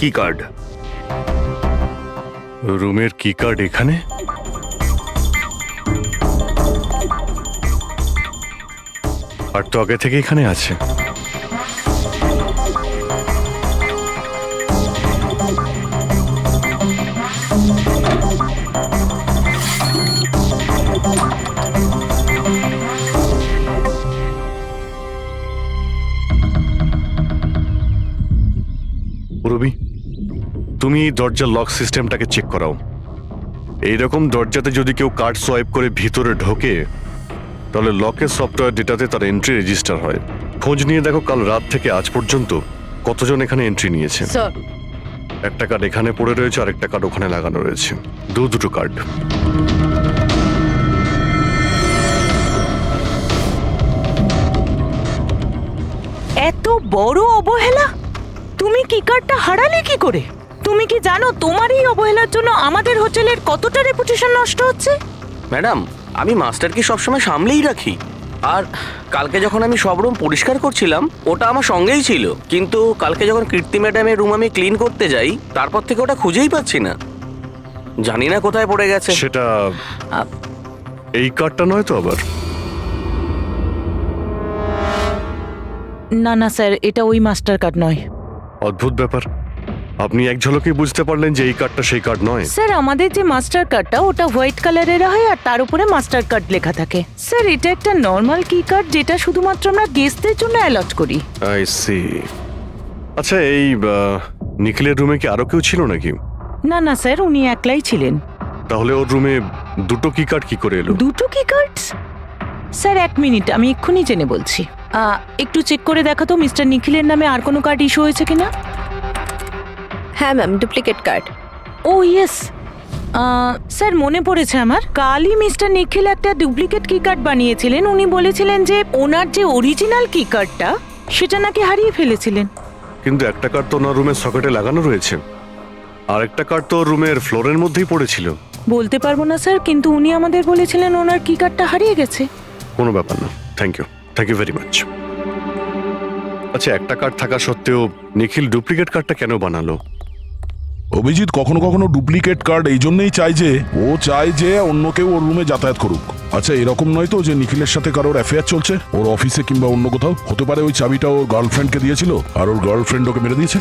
কি কার্ড। রুমের কি কার্ড এখানে? আর তো আগে থেকে এখানে আছে। রবি, তুমি এই দরজার লক সিস্টেমটাকে চেক করাও। এইরকম দরজাতে যদি কেউ কার্ড সোয়াইপ করে ভিতরে ঢোকে তাহলে লকের সফটওয়্যার ডেটাতে তার এন্ট্রি রেজিস্টার হয়। খোঁজ নিয়ে দেখো কাল রাত থেকে আজ পর্যন্ত কতজন এখানে এন্ট্রি নিয়েছে। স্যার, একটা কার্ড এখানে পড়ে রয়েছে আর একটা কার্ড ওখানে লাগানো রয়েছে, দুটো কার্ড। এত বড় অবহেলা! তুমি কি কার্ডটা হারালে কি করে? তুমি কি জানো তোমার এই অবহেলার জন্য আমাদের হোটেলের কতটা রেপুটেশন নষ্ট হচ্ছে? ম্যাডাম, আমি মাস্টারকে সবসময় সামলেই রাখি। আর কালকে যখন আমি সব রুম পরিষ্কার করছিলাম ওটা আমার সঙ্গেই ছিল, কিন্তু কালকে যখন কীর্তি ম্যাডামের রুম আমি ক্লিন করতে যাই তারপর থেকে ওটা খুঁজেই পাচ্ছি না, জানি না কোথায় পড়ে গেছে। সেটা এই কার্ডটা নয় তো আবার? না না স্যার, এটা ওই মাস্টার কার্ড নয়। অদ্ভুত ব্যাপার, আপনি এক ঝলকে বুঝতে পারলেন যে এই কার্ডটা সেই কার্ড নয়? স্যার, আমাদের যে মাস্টার কার্ডটা ওটা হোয়াইট কালারের হয় আর তার উপরে মাস্টার কার্ড লেখা থাকে। স্যার, এটা একটা নর্মাল কি কার্ড যেটা শুধুমাত্র আমরা গেস্টদের জন্য অ্যালট করি। I see. আচ্ছা, এই নিখিলের রুমে কি আরো কেউ ছিল নাকি? না না স্যার, উনি একলাই ছিলেন। তাহলে ওর রুমে দুটো কি কার্ড কি করে এলো? দুটো কি কার্ড? স্যার, 1 মিনিট, আমি এক্ষুনি জেনে বলছি। একটু চেক করে দেখা তো মিস্টার নিখিলের নামে আর কোনো কার্ড ইস্যু হয়েছে কিনা। হ্যাঁ ম্যাম, ডুপ্লিকেট কার্ড। ও ইয়েস, স্যার মনে পড়েছে আমার। কালই মিস্টার নিখিল একটা ডুপ্লিকেট কি কার্ড বানিয়েছিলেন। উনি বলেছিলেন যে ওনার যে অরিজিনাল কি কার্ডটা সেটা নাকি হারিয়ে ফেলেছিলেন। কিন্তু একটা কার্ড তো ওনার রুমের সকেটে লাগানো রয়েছে, আর একটা কার্ড তো রুমের ফ্লোরের মধ্যেই পড়েছিল। বলতে পারবো না স্যার, কিন্তু উনি আমাদের বলেছিলেন ওনার কি কার্ডটা হারিয়ে গেছে। কোনো ব্যাপার না, থ্যাংক ইউ ভেরি মাচ। আচ্ছা, একটা কার্ড থাকা সত্ত্বেও নিখিল ডুপ্লিকেট কার্ডটা কেন বানালো? অভিজিৎ কখনো কখনো ডুপ্লিকেট কার্ড এই জন্যই চায় যে ও চায় যে অন্য কেউ ওর রুমে যাতায়াত করুক। আচ্ছা, এরকম নয় তো যে নিখিলের সাথে কারোর অ্যাফেয়ার চলছে ওর অফিসে কিংবা অন্য কোথাও? হতে পারে ওই চাবিটা ওর গার্লফ্রেন্ডকে দিয়েছিল আর ওর গার্লফ্রেন্ড ওকে মেরে দিয়েছে।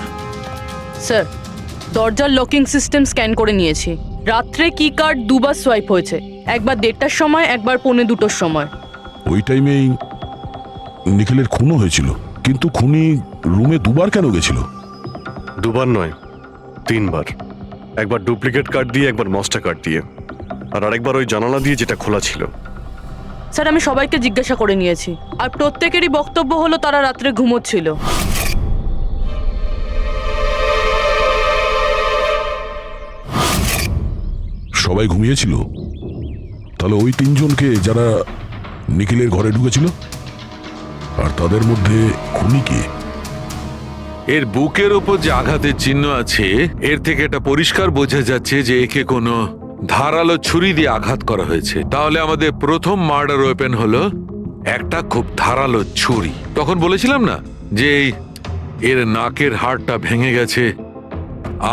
স্যার, দরজার লকিং সিস্টেম স্ক্যান করে নিয়েছি। রাত্রে কি কার্ড দুবার সোয়াইপ হয়েছে, একবার 1:30টার সময়, একবার 1:45টার সময়। ওই টাইমেই নিখিলের খুনও হয়েছিল, কিন্তু খুনি রুমে দুবার কেন গেছিল? দুবার নয়, 3 বার। একবার ডুপ্লিকেট কার্ড দিয়ে, একবার মাস্টার কার্ড দিয়ে, আর আরেকবার ওই জানালা দিয়ে যেটা খোলা ছিল। স্যার, আমি সবাইকে জিজ্ঞাসা করে নিয়েছি আর প্রত্যেকেরই বক্তব্য হলো তারা রাত্রে ঘুমোচ্ছিল। সবাই ঘুমিয়েছিল? তাহলে ওই 3 জনকে যারা নিখিলের ঘরে ঢুকেছিল, আর তাদের মধ্যে খুনি কে? এর বুকের ওপর যে আঘাতের চিহ্ন আছে এর থেকে এটা পরিষ্কার বোঝা যাচ্ছে যে একে কোনো ধারালো ছুরি দিয়ে আঘাত করা হয়েছে। তাহলে আমাদের প্রথম মার্ডার ওয়েপেন হলো একটা খুব ধারালো ছুরি। তখন বলেছিলাম না যে এর নাকের হাড়টা ভেঙে গেছে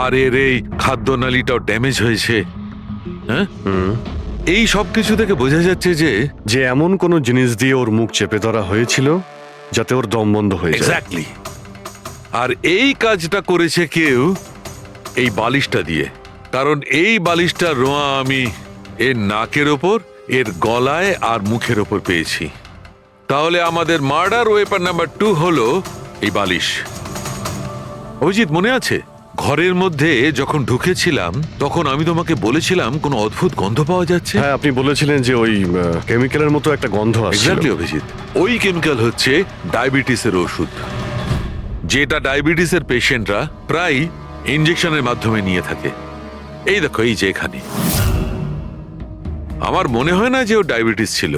আর এর এই খাদ্যনালীটাও ড্যামেজ হয়েছে। হ্যাঁ, এই সব কিছু থেকে বোঝা যাচ্ছে যে এমন কোনো জিনিস দিয়ে ওর মুখ চেপে ধরা হয়েছিল যাতে ওর দম বন্ধ হয়ে যায়। এক্স্যাক্টলি। আর এই কাজটা করেছে কেউ এই বালিশটা দিয়ে, কারণ এই বালিশটার রোঁয়া আমি এর নাকের ওপর, এর গলায় আর মুখের ওপর পেয়েছি। তাহলে আমাদের মার্ডার ওয়েপন নাম্বার 2 হলো এই বালিশ। অভিজিৎ, মনে আছে ঘরের মধ্যে যখন ঢুকেছিলাম তখন আমি তোমাকে বলেছিলাম কোনো অদ্ভুত গন্ধ পাওয়া যাচ্ছে? হ্যাঁ, আপনি বলেছিলেন যে ওই কেমিক্যালের মতো একটা গন্ধ আসছে। এক্স্যাক্টলি অভিজিৎ, ওই কেমিক্যাল হচ্ছে ডায়াবেটিসের ওষুধ, যেটা ডায়াবেটিসের পেশেন্টরা প্রায় ইনজেকশনের মাধ্যমে নিয়ে থাকে। এই দেখো, এই যে এখানে। আমার মনে হয় না যে ও ডায়াবেটিস ছিল।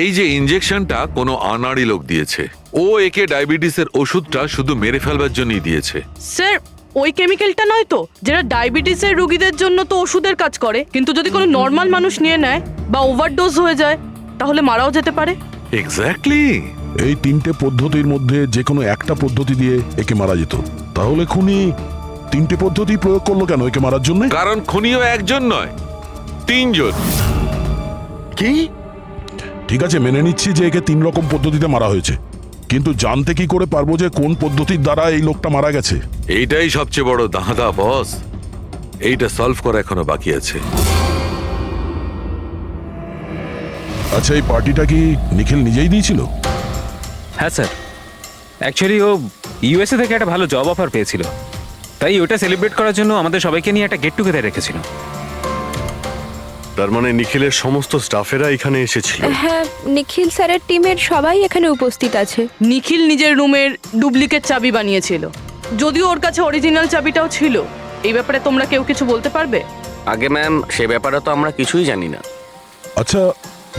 এই যে ইনজেকশনটা কোনো আনাড়ি লোক দিয়েছে। ও একে ডায়াবেটিসের ওষুধটা শুধু মেরে ফেলবার জন্যই দিয়েছে। স্যার, ওই কেমিক্যালটা নয় তো যেটা ডায়াবেটিসের রোগীদের জন্য তো ওষুধের কাজ করে, কিন্তু যদি কোনো নর্মাল মানুষ নিয়ে নেয় বা ওভারডোজ হয়ে যায় তাহলে মারাও যেতে পারে। এক্স্যাক্টলি। এই 3টে পদ্ধতির মধ্যে যে কোনো একটা পদ্ধতি দিয়ে একে মারা যেত। তাহলে খুনি তিনটে পদ্ধতি প্রয়োগ করলো কেন একে মারার জন্য? কারণ খুনিও একজন নয়, 3 জন। কি? ঠিক আছে, মেনে নিচ্ছি যে একে 3 রকম পদ্ধতিতে মারা হয়েছে, কিন্তু জানতে কি করে পারবো যে কোন পদ্ধতির দ্বারা এই লোকটা মারা গেছে? এইটাই সবচেয়ে বড় দাঁদা বস, এইটা সলভ করা এখনো বাকি আছে। আচ্ছা, এই পার্টিটা কি নিখিল নিজেই দিয়েছিল? হ্যাঁ স্যার, অ্যাকচুয়ালি ও ইউএসএ থেকে একটা ভালো জব অফার পেয়েছিল, তাই ওটা সেলিব্রেট করার জন্য আমাদের সবাইকে নিয়ে একটা গেট টুগেদার রেখেছিল। তার মানে নিখিলের সমস্ত স্টাফেরা এখানে এসেছিল? হ্যাঁ, নিখিল স্যারের টিমের সবাই এখানে উপস্থিত আছে। নিখিল নিজের রুমের ডুপ্লিকেট চাবি বানিয়েছিল, যদিও ওর কাছে অরিজিনাল চাবিটাও ছিল। এই ব্যাপারে তোমরা কেউ কিছু বলতে পারবে? আগে ম্যাম, সে ব্যাপারে তো আমরা কিছুই জানি না। আচ্ছা,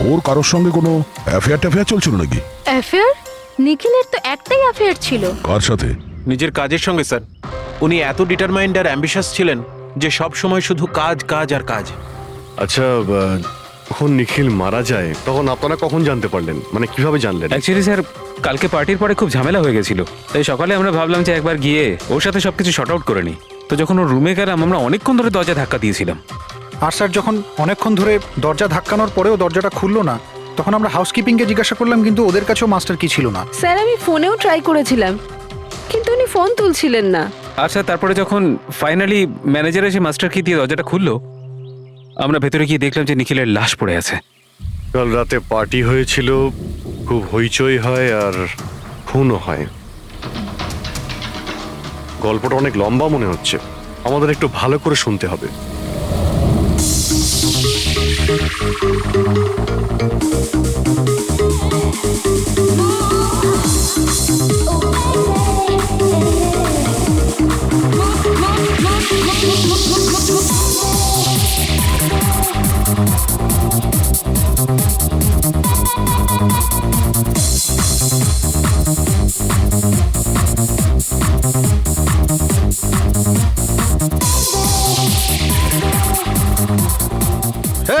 ওর কারোর সঙ্গে কোনো অ্যাফেয়ার চলছিল নাকি? অ্যাফেয়ার? নিখিলের তো একটাই অ্যাফেয়ার ছিল। কার সাথে? নিজের কাজের সঙ্গে স্যার। উনি এত ডিটারমাইন্ড আর অ্যাম্বিশাস ছিলেন যে সব সময় শুধু কাজ কাজ আর কাজ। আচ্ছা, যখন নিখিল মারা যায় তখন আপনারা কখন জানতে পারলেন, মানে কিভাবে জানলেন? অ্যাকচুয়ালি স্যার, কালকে পার্টির পরে খুব ঝামেলা হয়ে গেছিল, তাই সকালে আমরা ভাবলাম যে একবার গিয়ে ওর সাথে সবকিছু শর্ট আউট করে নিই। তো যখন ওর রুমে গেলাম, আমরা অনেকক্ষণ ধরে দরজা ধাক্কা দিয়েছিলাম। আর স্যার, যখন অনেকক্ষণ ধরে দরজা ধাক্কানোর পরেও দরজাটা খুললো না, তখন আমরা হাউসকিপিংকে জিজ্ঞাসা করলাম, কিন্তু ওদের কাছেও মাস্টার কি ছিল না। স্যার, আমি ফোনেও ট্রাই করেছিলাম, কিন্তু উনি ফোন তুলছিলেন না। আর স্যার, তারপরে যখন ফাইনালি ম্যানেজার এসে মাস্টার কি দিয়ে দরজাটা খুললো, আমরা ভেতরে গিয়ে দেখলাম যে নিখিলের লাশ পড়ে আছে। কাল রাতে পার্টি হয়েছিল, খুব হইচই হয় আর খুনও হয়। গল্পটা অনেক লম্বা মনে হচ্ছে, আমাদের একটু ভালো করে শুনতে হবে।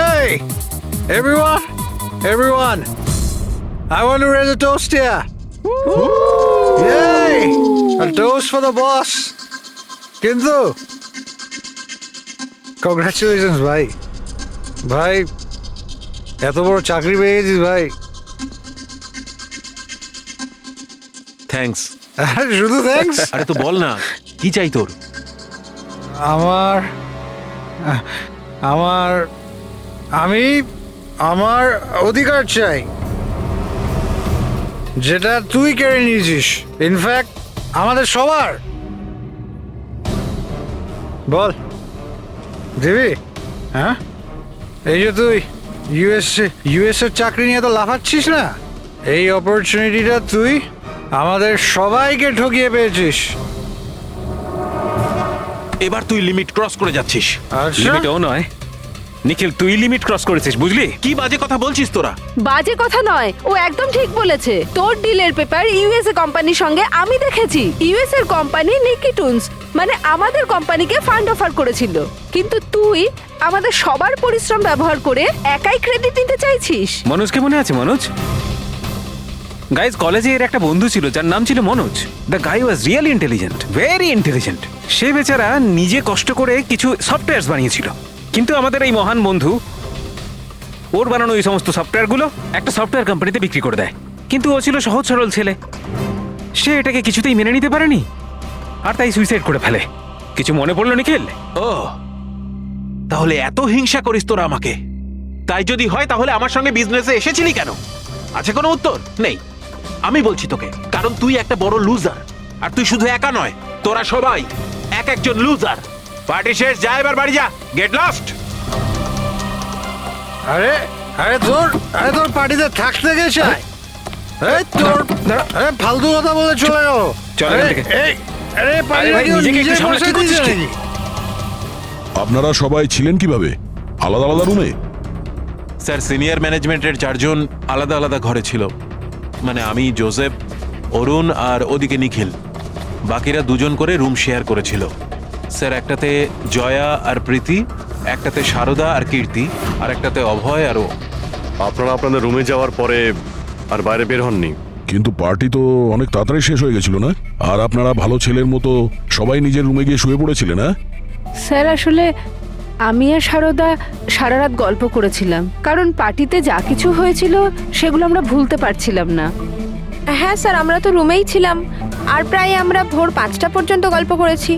Hey, everyone, I want to raise a toast here. Yay! A toast for the boss. কিন্তু কংগ্রাচুলেশনস ভাই, ভাই এত বড় চাকরি পেয়ে গেছিস ভাই। থ্যাঙ্কস। শুধু থ্যাঙ্কস? আরে তো বল না, কি চাই তোর? আমার আমার আমি আমার অধিকার চাই, যেটা তুই কেড়ে নিয়েছিস, ইনফ্যাক্ট আমাদের সবার। বল দিবি? হ্যাঁ, এই যে তুই ইউএসএর চাকরি নিয়ে তো লাফাচ্ছিস না, এই অপরচুনিটিটা তুই আমাদের সবাইকে ঠকিয়ে পেয়েছিস। এবার তুই লিমিট ক্রস করে যাচ্ছিস। আচ্ছা, লিমিটও নয় নিখিল, তুই লিমিট ক্রস করেছিস, বুঝলি? কি বাজে কথা বলছিস তোরা? বাজে কথা নয়, ও একদম ঠিক বলেছে। তোর ডিলের পেপার ইউএসএ কোম্পানির সঙ্গে আমি দেখেছি। ইউএসএ এর কোম্পানি নিকি টুনস, মানে আমাদের কোম্পানিকে ফান্ড অফার করেছিল, কিন্তু তুই আমাদের সবার পরিশ্রম ব্যবহার করে একাই ক্রেডিট নিতে চাইছিস। মনোজকে মনে আছে? মনোজ গাইজ, কলেজে এর একটা বন্ধু ছিল যার নাম ছিল Manoj. The guy was really intelligent, very intelligent. সে বেচারা নিজে কষ্ট করে কিছু সফটওয়্যার বানিয়েছিল, কিন্তু আমাদের এই মহান বন্ধু ওর বানানো এই সমস্ত সফটওয়্যারগুলো একটা সফটওয়্যার কোম্পানিতে বিক্রি করে দেয়। কিন্তু ও ছিল সহজ সরল ছেলে, সে এটাকে কিছুতেই মেনে নিতে পারেনি আর তাই সুইসাইড করে ফেলে। কিছু মনে পড়লো নিখিল? ও, তাহলে এত হিংসা করিস তোরা আমাকে? তাই যদি হয় তাহলে আমার সঙ্গে বিজনেসে এসেছিলি কেন? আছে কোনো উত্তর? নেই। আমি বলছি তোকে, কারণ তুই একটা বড় লুজার। আর তুই শুধু একা নয়, তোরা সবাই এক একজন লুজার। পার্টি শেষ, যা এবার বাড়ি যা, গেট লস্ট। আরে আরে তোর পার্টিতে থাকতে গেছে, আরে ফালতু কথা বলে চলে গেল। চল এখান থেকে। আরে ভাই, নিজেকে একটু সামলে, কি করছিস কি? আপনারা সবাই ছিলেন কিভাবে আলাদা আলাদা রুমে? স্যার, সিনিয়র ম্যানেজমেন্টের 4 জন আলাদা আলাদা ঘরে ছিল, মানে আমি, জোসেফ, অরুণ আর ওদিকে নিখিল। বাকিরা 2 জন করে রুম শেয়ার করেছিল। স্যার, একটাতে জয়া আর প্রীতি, একটাতে সারদা আর কীর্তি, আর একটাতে অভয় আর ও। আপনারা আপনাদের রুমে যাওয়ার পরে আর বাইরে বের হননি? কিন্তু পার্টি তো অনেক তাড়াতাড়ি শেষ হয়ে গেছিল না? আর আপনারা ভালো ছেলের মতো সবাই নিজের রুমে গিয়ে শুয়ে পড়েছিলেন, হ্যাঁ? স্যার আসলে আমি আর সারদা সারা রাত গল্প করেছিলাম, কারণ পার্টিতে যা কিছু হয়েছিল সেগুলো আমরা ভুলতে পারছিলাম না। হ্যাঁ স্যার, আমরা তো রুমেই ছিলাম আর প্রায় আমরা ভোর 5টা পর্যন্ত গল্প করেছি।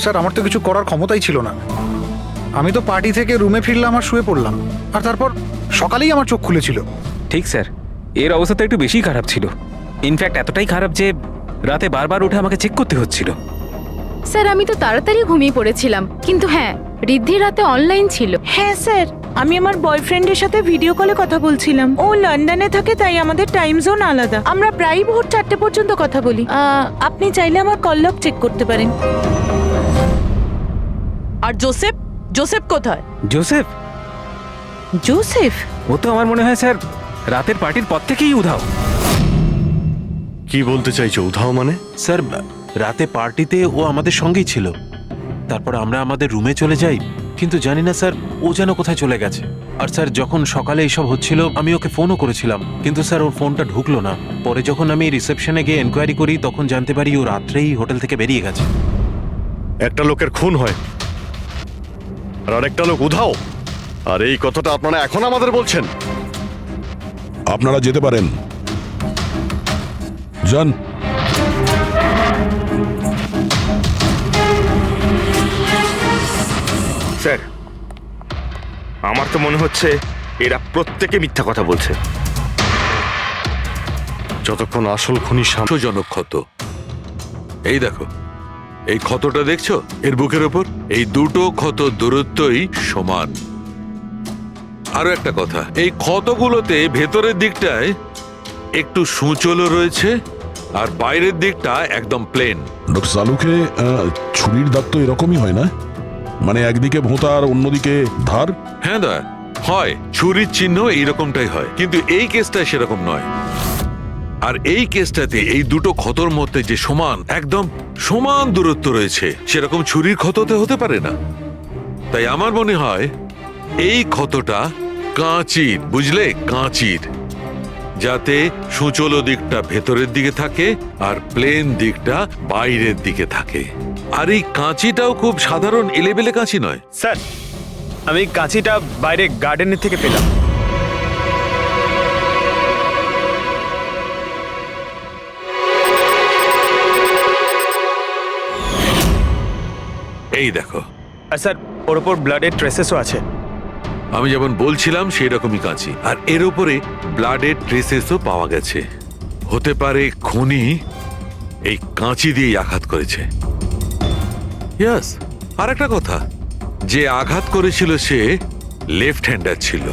স্যার আমার তো কিছু করার ক্ষমতাই ছিল না। আমি তো পার্টি থেকে রুমে ফিরলাম আর শুয়ে পড়লাম, আর তারপর সকালেই আমার চোখ খুলেছিল। ঠিক স্যার, এর অবস্থা তো একটু বেশি খারাপ ছিল। ইনফ্যাক্ট এতটাই খারাপ যে রাতে বারবার উঠে আমাকে চেক করতে হচ্ছিল। স্যার আমি তো তাড়াতাড়ি ঘুমিয়ে পড়েছিলাম, কিন্তু হ্যাঁ ঋদ্ধি রাতে অনলাইন ছিল। হ্যাঁ স্যার, আমি আমার বয়ফ্রেন্ডের সাথে ভিডিও কলে কথা বলছিলাম। ও লন্ডনে থাকে, তাই আমাদের টাইম জোন আলাদা। আমরা প্রায় ভোর 4টে পর্যন্ত কথা বলি। আপনি চাইলে আমার কল লগ চেক করতে পারেন। আর জোসেফ জোসেফ কোথায়? জোসেফ? জোসেফ? ও তো আমার মনে হয় স্যার রাতের পার্টির পর থেকেই উধাও। কি বলতে চাইছো উধাও মানে? স্যার রাতে পার্টিতে ও আমাদের সঙ্গেই ছিল, তারপর আমরা আমাদের রুমে চলে যাই, কিন্তু জানি না স্যার ও যেন কোথায় চলে গেছে। আর স্যার যখন সকালে এইসব হচ্ছিল আমি ওকে ফোনও করেছিলাম, কিন্তু স্যার ওর ফোনটা ঢুকলো না। পরে যখন আমি রিসেপশনে গিয়ে এনকোয়ারি করি তখন জানতে পারি ও রাত্রেই হোটেল থেকে বেরিয়ে গেছে। একটা লোকের খুন হয় আর আরেকটা লোক উধাও, আর এই কথাটা আপনারা এখন আমাদের বলছেন? আপনারা যেতে পারেন, যান। স্যার আমার তো মনে হচ্ছে এরা প্রত্যেকে মিথ্যা কথা বলছে। যতক্ষণ আসল খুনি সামনে। জনক ক্ষত। এই দেখো, এই ক্ষতটা দেখছো এর বুকের ওপর? এই দুটো ক্ষত দূরত্বই সমান। আরো একটা কথা, এই ক্ষতগুলোতে ভেতরের দিকটায় একটু সূচলও রয়েছে আর বাইরের দিকটা একদম প্লেন। ডক্টর সালুকে ছুরির দাগ তো এরকমই হয় না? মানে একদিকে ভোঁতা আর অন্যদিকে ধার? হ্যাঁ দা, হয় ছুরির চিহ্ন এইরকমটাই হয়, কিন্তু এই কেসটা সেরকম নয়। আর এই কেসটাতে এই দুটো ক্ষতর মধ্যে যে সমান, একদম সমান দূরত্ব রয়েছে, সেরকম ছুরির ক্ষততে হতে পারে না। তাই আমার মনে হয় এই ক্ষতটা কাঁচির, বুঝলে, কাঁচির, যাতে সূচলো দিকটা ভেতরের দিকে থাকে আর প্লেন দিকটা বাইরের দিকে থাকে। আর এই কাঁচিটাও খুব সাধারণ এলেবেলে কাঁচি নয়। স্যার আমি কাঁচিটা বাইরে গার্ডেনের থেকে পেলাম। এই দেখো। আর স্যার ওর ওপর ব্লাডের ট্রেসেসও আছে। আমি যেমন বলছিলাম সেই রকমই কাঁচি, আর এর উপরে ব্লাডের ট্রেসেসও পাওয়া গেছে। হতে পারে খুনি এই কাঁচি দিয়েই আঘাত করেছে। ইয়াস, আর একটা কথা, যে আঘাত করেছিল সে লেফট হ্যান্ডার ছিল।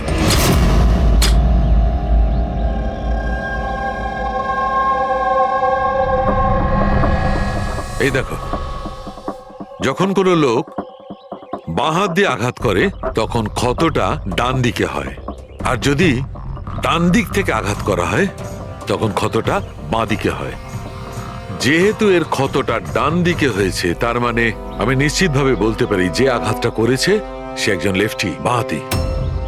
এই দেখো, যখন কোনো লোক বাঁ হাত দিয়ে আঘাত করে তখন ক্ষতটা ডান দিকে হয়, আর যদি ডান দিক থেকে আঘাত করা হয় তখন ক্ষতটা বাঁ দিকে হয়। যেহেতু এর ক্ষতটা ডান দিকে হয়েছে, তার মানে আমি নিশ্চিতভাবে বলতে পারি যে আঘাতটা করেছে সে একজন লেফটি, বাঁহাতি।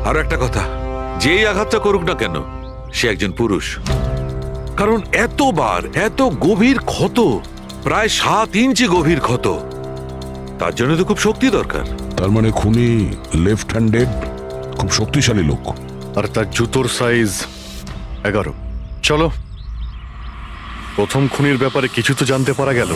আর একটা কথা, যেই আঘাতটা করুক না কেন সে একজন পুরুষ, কারণ এতবার এত গভীর ক্ষত, প্রায় 7 ইঞ্চি গভীর ক্ষত, তার জন্য তো খুব শক্তি দরকার। তার মানে খুনি লেফট হ্যান্ডেড, খুব শক্তিশালী লোক। আর তার জুতোর সাইজ 11। চলো, প্রথম খুনির ব্যাপারে কিছু তো জানতে পারা গেল।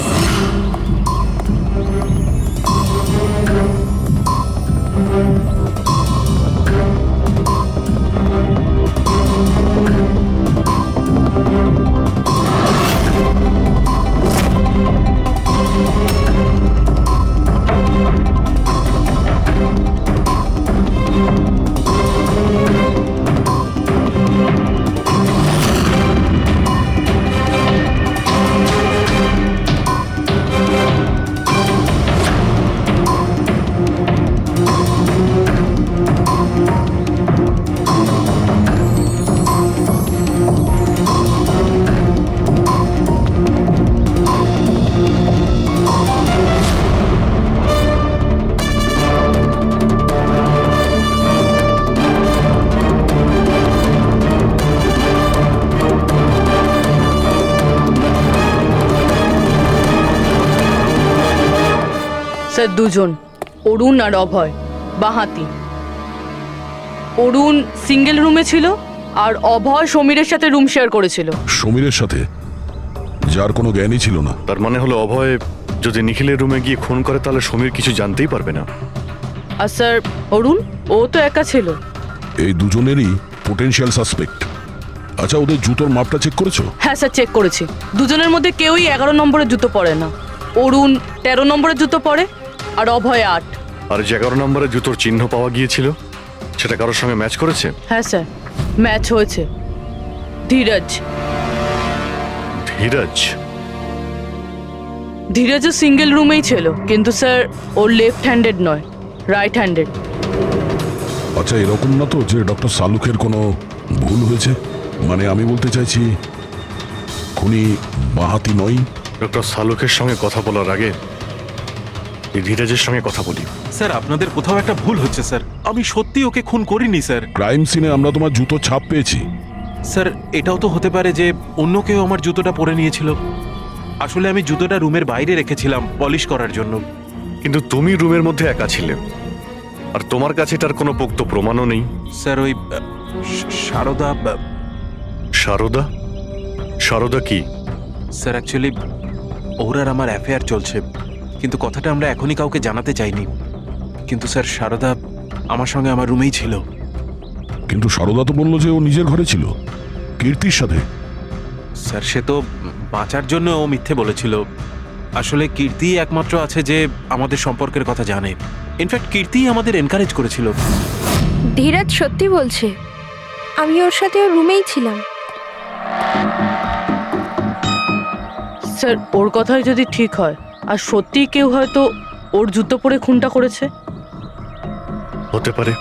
স্যার দুজন, অরুণ আর অভয়, বাঁহাতি। অরুণ সিঙ্গেল রুমে ছিল আর অভয় সমীরের সাথে রুম শেয়ার করেছিল। সমীরের সাথে, যার কোনো জ্ঞানই ছিল না। তার মানে হলো অভয় যদি নিখিলের রুমে গিয়ে খুন করে তাহলে সমীর কিছু জানতেই পারবে না। আর স্যার অরুণ, ও তো একা ছিল। এই দুজনেরই পোটেনশিয়াল সাসপেক্ট। আচ্ছা, ওদের জুতোর মাপটা চেক করেছো? হ্যাঁ স্যার, চেক করেছি। দুজনের মধ্যে কেউই 11 নম্বরের জুতো পরে না। অরুণ 13 নম্বরের জুতো পরে আর অভয় 8। আর যে 11 নম্বরের জুতোর চিহ্ন পাওয়া গিয়েছিল সেটা কারোর সঙ্গে ম্যাচ করেছে? হ্যাঁ স্যার, ম্যাচ হয়েছে। ধীরজ। ধীরজ? ধীরজও সিঙ্গেল রুমেই ছিল, কিন্তু স্যার ওর লেফট হ্যান্ডেড নয়, রাইট হ্যান্ডেড। আচ্ছা, এরকম না তো যে ডক্টর সালুকের কোনো ভুল হয়েছে? মানে আমি বলতে চাইছি খুনি বাঁহাতি নয়। ডক্টর সালুকের সঙ্গে কথা বলার আগে এই ধীরজের সঙ্গে কথা বলি। স্যার, আপনাদের কোথাও একটা ভুল হচ্ছে স্যার। আমি সত্যি ওকে খুন করিনি স্যার। ক্রাইম সিনে আমরা তোমার জুতো ছাপ পেয়েছি। স্যার, এটাও তো হতে পারে যে অন্য কেউ আমার জুতোটা পরে নিয়েছিল। আসলে আমি জুতোটা রুমের বাইরে রেখেছিলাম পলিশ করার জন্য। কিন্তু তুমি রুমের মধ্যে একা ছিলে আর তোমার কাছে তার কোনো পোক্ত প্রমাণও নেই। স্যার, ওই সারদা। সারদা? সারদা কি? স্যার, অ্যাকচুয়ালি ওর আর আমার অ্যাফেয়ার চলছে, কিন্তু কথাটা আমরা এখনই কাউকে জানাতে চাইনি। কিন্তু স্যার, সারদা আমার সঙ্গে আমার রুমেই ছিল। কিন্তু সারদা তো বললো যে ও নিজের ঘরে ছিল কীর্তির সাথে। স্যার, সে তো বাঁচার জন্য ও মিথ্যে বলেছিল। আসলে কীর্তি একমাত্র আছে যে আমাদের সম্পর্কের কথা জানে। ইনফ্যাক্ট কীর্তি আমাদের এনকারেজ করেছিল। ধীরাজ সত্যি বলছে, আমি ওর সাথে ওর রুমেই ছিলাম। স্যার, ওর কথাই যদি ঠিক হয় আর সত্যিই কেউ হয়তো ওর জুতো পরে খুনটা করেছে। হতে পারে।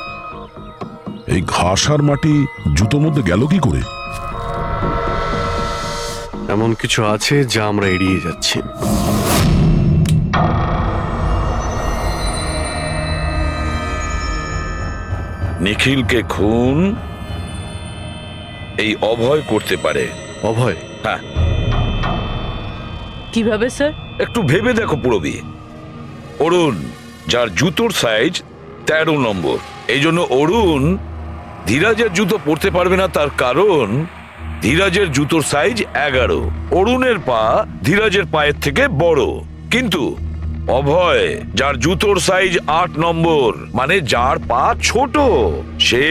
এই ঘাস আর মাটি জুতোর মধ্যে গেল কি করে? এমন কিছু আছে যা আমরা এড়িয়ে যাচ্ছি। নিখিলকে খুন এই অভয় করতে পারে। অভয়? হ্যাঁ। কিভাবে স্যার? একটু ভেবে দেখো পুরবী। অরুণ, যার জুতোর সাইজ 13 নম্বর, এই জন্য অরুণ ধীরাজের জুতো পরতে পারবে না। তার কারণ ধীরাজের জুতোর সাইজ 11। অরুণের পা ধীরাজের পায়ের থেকে বড়। কিন্তু অভয়, যার জুতোর সাইজ 8 নম্বর, মানে যার পা ছোট, সে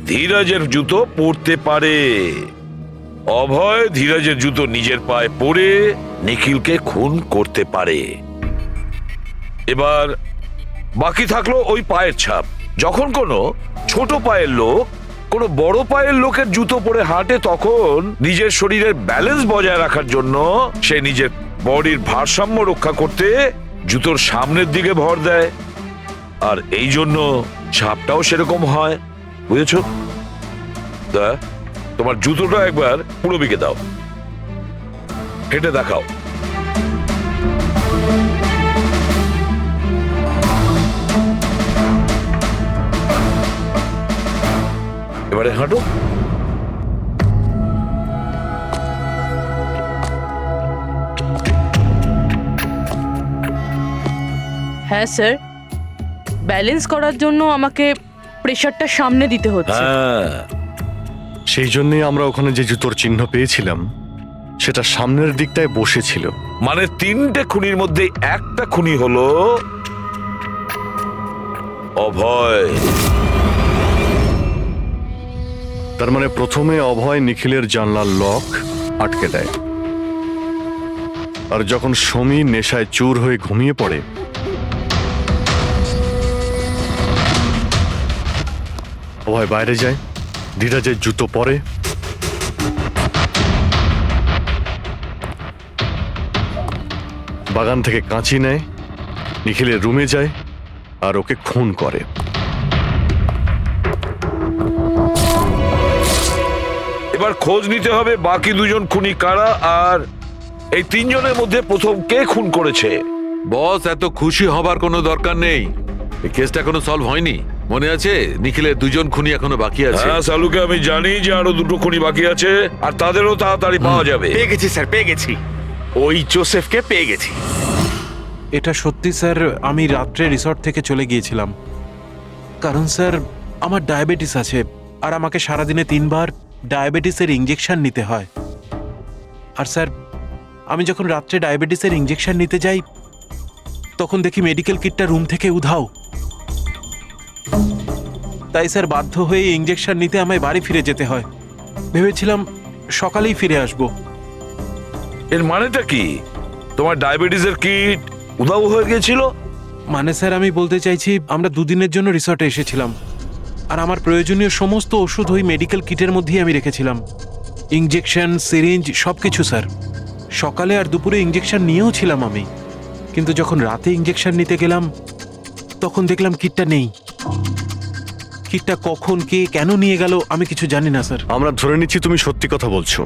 ধীরাজের জুতো পরতে পারে। অভয় ধীরাজের জুতো নিজের পায়ে পরে নিখিলকে খুন করতে পারে। এবার বাকি থাকলো ওই পায়ের ছাপ। যখন কোনো ছোট পায়ের লোক কোনো বড় পায়ের লোকের জুতো পরে হাঁটে, তখন নিজের শরীরের ব্যালেন্স বজায় রাখার জন্য সে নিজের বডির ভারসাম্য রক্ষা করতে জুতোর সামনের দিকে ভর দেয়। আর এই জন্য ছাপটাও সেরকম হয়। বুঝেছো? তোমার জুতোটা একবার পুরবিকে দাও, হেঁটে দেখাও। এবারে হাঁটো। হ্যাঁ স্যার, ব্যালেন্স করার জন্য আমাকে প্রেসারটা সামনে দিতে হচ্ছে। সেই জন্যই আমরা ওখানে যে জুতোর চিহ্ন পেয়েছিলাম সেটা সামনের দিকটায় বসেছিল। মানে 3টে খুনির মধ্যে একটা খুনি হলো অভয়। তার মানে প্রথমে অভয় নিখিলের জানলার লক আটকে দেয়, আর যখন সমীর নেশায় চুর হয়ে ঘুমিয়ে পড়ে, অভয় বাইরে যায়, ধীরাজের জুতো পরে, বাগান থেকে কাঁচি নেয়, নিখিলের রুমে যায় আর ওকে খুন করে। এবার খোঁজ নিতে হবে বাকি দুজন খুনি কারা, আর এই 3 জনের মধ্যে প্রথম কে খুন করেছে। বস, এত খুশি হবার কোনো দরকার নেই। এই কেসটা এখনো সলভ হয়নি। মনে আছে নিখিলের 2জন খুনি এখনো বাকি আছে। হ্যাঁ সালুকে আমি জানি যে আরো 2টো খুনি বাকি আছে, আর তাদেরও তাড়াতাড়ি পাওয়া যাবে। পেয়ে গেছি স্যার, পেয়ে গেছি। ওই জোসেফকে পেয়ে গেছি। এটা সত্যি স্যার, আমি রাত্রে রিসর্ট থেকে চলে গিয়েছিলাম কারণ স্যার আমার ডায়াবেটিস আছে আর আমাকে সারাদিনে 3 বার ডায়াবেটিসের ইঞ্জেকশন নিতে হয়। আর স্যার আমি যখন রাত্রে ডায়াবেটিসের ইঞ্জেকশন নিতে যাই তখন দেখি মেডিকেল কিটটা রুম থেকে উধাও। তাই স্যার বাধ্য হয়ে ইঞ্জেকশন নিতে আমায় বাড়ি ফিরে যেতে হয়। ভেবেছিলাম সকালেই ফিরে আসব। এর মানেটা কি? তোমার ডায়াবেটিসের কিট উধাও হয়ে গিয়েছিল? মানে স্যার আমি বলতে চাইছি আমরা 2 দিনের জন্য রিসর্টে এসেছিলাম আর আমার প্রয়োজনীয় সমস্ত ওষুধ ওই মেডিকেল কিটের মধ্যেই আমি রেখেছিলাম, ইঞ্জেকশন, সিরিঞ্জ সবকিছু স্যার। সকালে আর দুপুরে ইঞ্জেকশন নিয়েও ছিলাম আমি, কিন্তু যখন রাতে ইঞ্জেকশন নিতে গেলাম তখন দেখলাম কিটটা নেই। কিটটা কখন কে কেন নিয়ে গেল আমি কিছু জানি না স্যার। আমরা ধরে নিচ্ছি তুমি সত্যি কথা বলছো,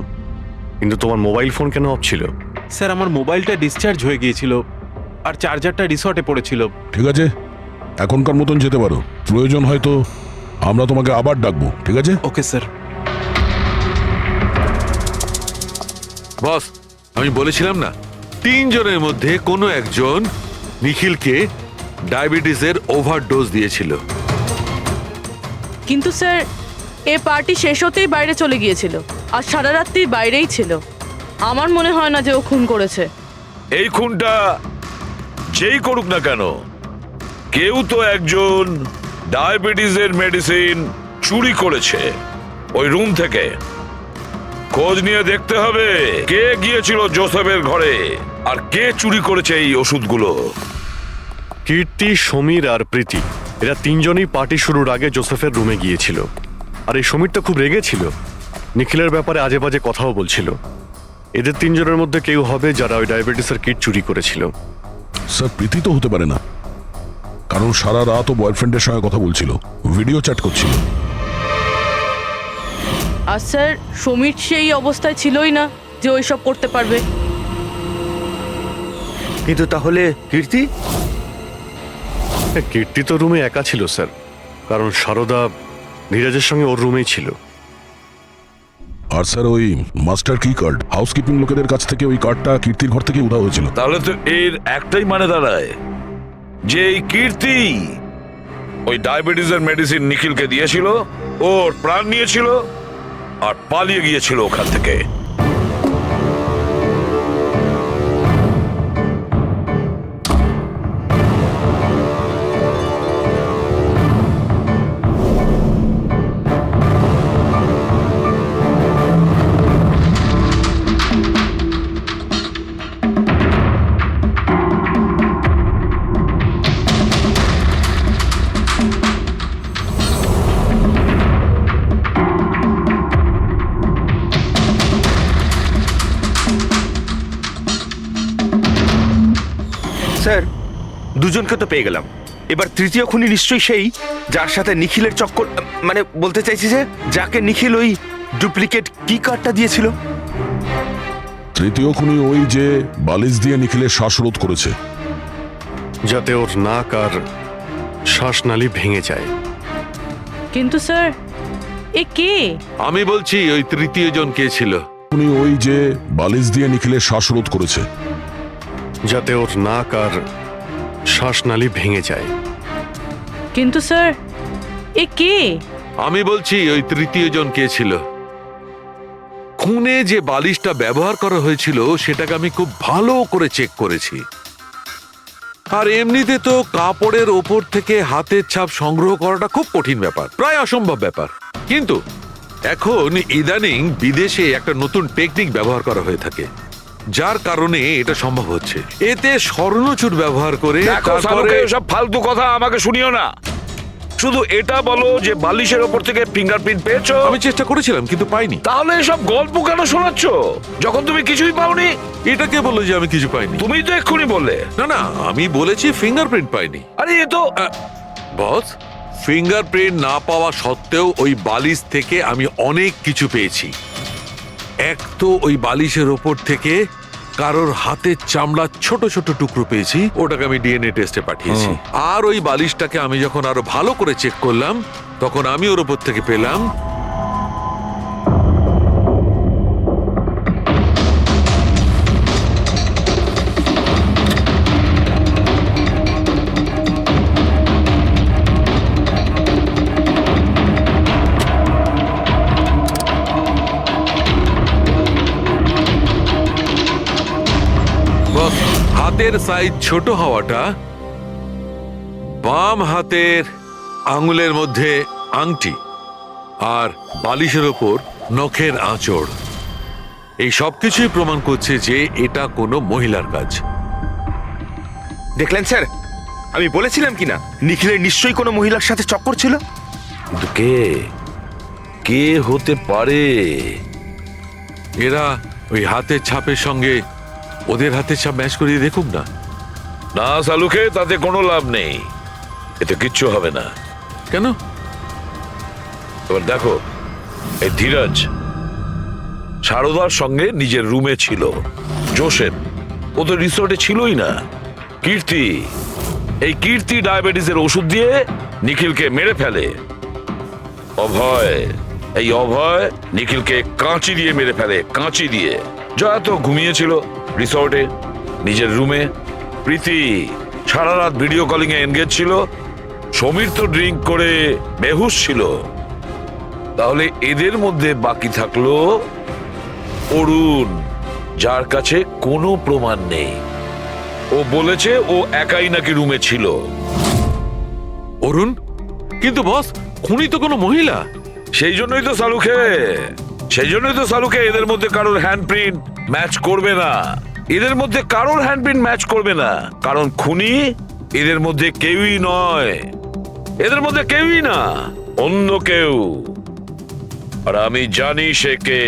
কিন্তু তোমার মোবাইল ফোন কেন অফ ছিল? স্যার আমার মোবাইলটা ডিসচার্জ হয়ে গিয়েছিল আর চার্জারটা রিসর্টে পড়েছিল। ঠিক আছে, এখনকার মতন যেতে পারো। প্রয়োজন হয়তো আমরা তোমাকে আবার ডাকবো, ঠিক আছে? Okay sir. বস, আমি বলেছিলাম না 3 জনের মধ্যে কোনো একজন নিখিলকে ডায়াবেটিসের ওভারডোজ দিয়েছিল। কিন্তু স্যার এ পার্টি শেষ হতেই বাইরে চলে গিয়েছিল আর সারা রাত্রি বাইরেই ছিল। আমার মনে হয় না যে ও খুন করেছে। এই খুনটা যেই করুক না কেন, কেউ তো একজন ডায়াবেটিসের মেডিসিন চুরি করেছে ওই রুম থেকে। খোঁজ নিয়ে দেখতে হবে কে গিয়েছিল জোসেফের ঘরে আর কে চুরি করেছে এই ওষুধগুলো। কীর্তি, সমীর আর প্রীতি এরা 3 জনই পার্টি শুরুর আগে জোসেফের রুমে গিয়েছিল। আর এই সমীরটা খুব রেগেছিল, নিখিলের ব্যাপারে আজে বাজে কথাও বলছিল। এদের 3 জনের মধ্যে কেউ হবে যারা ওই ডায়াবেটিসের কিট চুরি করেছিল। স্যার প্রীতি তো হতে পারে না, কারণ সারা রাত ও বয়ফ্রেন্ডের সঙ্গে কথা বলছিল, ভিডিও চ্যাট করছিল। আর স্যার সমীর সেই অবস্থায় ছিলই না যে ওইসব করতে পারবে। কিন্তু তাহলে কীর্তি? কীর্তি তো রুমে একা ছিল স্যার, কারণ সারদা ধীরাজের সঙ্গে ওর রুমেই ছিল। আর স্যার ওই মাস্টার কি কার্ড, হাউসকিপিং লোকেদের কাছ থেকে ওই কার্ডটা কীর্তির ঘর থেকে উধাও হয়েছিল। তাহলে তো এর একটাই মানে দাঁড়ায় যে এই কীর্তি ওই ডায়াবেটিসের মেডিসিন নিখিলকে দিয়েছিল, ওর প্রাণ নিয়েছিল আর পালিয়ে গিয়েছিল ওখান থেকে। স্যার, 2 জনকে তো পেয়ে গেলাম। এবার তৃতীয় খুনি নিশ্চয়ই সেই যার সাথে নিখিলের চক্কর, মানে বলতে চাইছি যে যাকে নিখিল ওই ডুপ্লিকেট কি কার্ডটা দিয়েছিল। তৃতীয় খুনি ওই যে বালিশ দিয়ে নিখিলের শ্বাসরোধ করেছে, যাতে ওর নাক আর শ্বাসনালী ভেঙে যায়। কিন্তু স্যার এ কে? আমি বলছি ওই তৃতীয় জন কে ছিল। খুনি ওই যে বালিশ দিয়ে নিখিলের শ্বাসরোধ করেছে, যাতে ওর নাক আর শ্বাসনালী ভেঙে যায়। কিন্তু স্যার এ কে? আমি বলছি ওই তৃতীয় জন কে ছিল। খুনে যে বালিশটা ব্যবহার করা হয়েছিল সেটাকে আমি খুব ভালো করে চেক করেছি। আর এমনিতে তো কাপড়ের ওপর থেকে হাতের ছাপ সংগ্রহ করাটা খুব কঠিন ব্যাপার, প্রায় অসম্ভব ব্যাপার। কিন্তু এখন ইদানিং বিদেশে একটা নতুন টেকনিক ব্যবহার করা হয়ে থাকে, যার কারণে এটা সম্ভব হচ্ছে। এতে স্বর্ণচুর ব্যবহার করে তারপরে সব ফালতু কথা আমাকে শুনিও না, শুধু এটা বলো যে বালিশের ওপর থেকে ফিঙ্গারপ্রিন্ট পেয়েছো। আমি চেষ্টা করেছিলাম কিন্তু পাইনি। তাহলে এসব গল্প কেন শোনাচ্ছ যখন তুমি কিছুই পাওনি? এটা কে বললো যে আমি কিছু পাইনি? তুমি তো এক্ষুনি বললে। না না, আমি বলেছি ফিঙ্গারপ্রিন্ট পাইনি। আরে এ তো বস, ফিঙ্গারপ্রিন্ট না পাওয়া সত্ত্বেও ওই বালিশ থেকে আমি অনেক কিছু পেয়েছি। এক তো ওই বালিশের ওপর থেকে কারোর হাতের চামড়া ছোট ছোট টুকরো পেয়েছি, ওটাকে আমি ডিএনএ টেস্টে পাঠিয়েছি। আর ওই বালিশটাকে আমি যখন আরো ভালো করে চেক করলাম তখন আমি ওর ওপর থেকে পেলাম হাতের সাইজ ছোট হওয়াটা, বাম হাতের আঙুলের মধ্যে আংটি আর বালিশের ওপর নখের আঁচড়, এই সবকিছুই প্রমাণ করছে যে এটা কোনো মহিলার কাজ। দেখলেন স্যার, আমি বলেছিলাম কিনা নিখিলের নিশ্চয়ই কোনো মহিলার সাথে চক্কর ছিল। কিন্তু কে কে হতে পারে? এরা ওই হাতের ছাপের সঙ্গে ওদের হাতের ছাপ ম্যাচ করিয়ে দেখুক না। না সালুকে, তাতে কোনো লাভ নেই, এতে কিচ্ছু হবে না। কেন? এবার দেখো, এই ধীরাজ সারদার সঙ্গে নিজের রুমে ছিল। জোসেফ, ও তো রিসোর্টে ছিলই না। কীর্তি, এই কীর্তি ডায়াবেটিসের ওষুধ দিয়ে নিখিলকে মেরে ফেলে। অভয়, এই অভয় নিখিলকে কাঁচি দিয়ে মেরে ফেলে, কাঁচি দিয়ে। জয়া তো ঘুমিয়েছিল রিসর্টে নিজের রুমে। প্রীতি সারা রাত ভিডিও কলিং এ এনগেজ ছিল। সমীর তো ড্রিঙ্ক করে বেহুশ ছিল। তাহলে এদের মধ্যে বাকি থাকলো অরুণ, যার কাছে কোনো প্রমাণ নেই। ও বলেছে ও একাই নাকি রুমে ছিল। অরুণ? কিন্তু বস, খুনি তো কোনো মহিলা। সেই জন্যই তো সালুকে এদের মধ্যে কারোর হ্যান্ডপ্রিন্ট ম্যাচ করবে না। এদের মধ্যে কারোর হ্যান্ডপ্রিন্ট ম্যাচ করবে না, কারণ খুনি এদের মধ্যে কেউই নয়। এদের মধ্যে কেউই না, অন্য কেউ। আর আমি জানি সে কে।